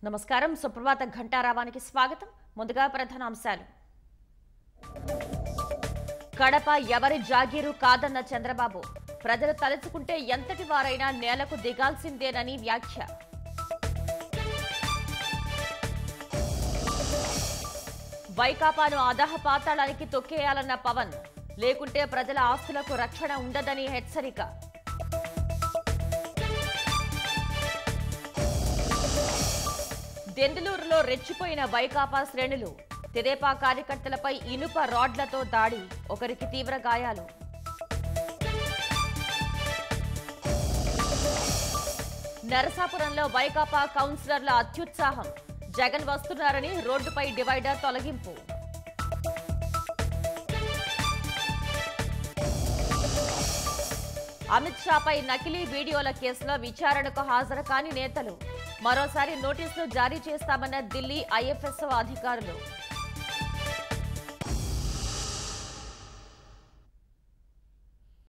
నమస్కారం సుప్రభాత ఘంటారావానికి స్వాగతం ముందుగా ప్రధాన అంశాలు కడప ఎవరి జాగీరు కాదన్న చంద్రబాబు ప్రజలు తలుచుకుంటే ఎంతటి వారైనా నేలకు దిగాల్సిందేనని వ్యాఖ్య వైకాపాను అధహ పాతాళానికి తొక్కేయాలన్న పవన్ లేకుంటే ప్రజల ఆస్తులకు రక్షణ ఉండదని హెచ్చరిక దెందులూరులో రెచ్చిపోయిన వైకాపా శ్రేణులు తెదేపా కార్యకర్తలపై ఇనుప రాడ్లతో దాడి ఒకరికి తీవ్ర గాయాలు నరసాపురంలో వైకాపా కౌన్సిలర్ల అత్యుత్సాహం జగన్ వస్తున్నారని రోడ్డుపై డివైడర్ తొలగింపు అమిత్ షాపై నకిలీ వీడియోల కేసులో విచారణకు హాజరు కాని నేతలు మరోసారి నోటీసులు జారీ చేస్తామన్న ఢిల్లీ ఐఎఫ్ఎస్ఓ అధికారులు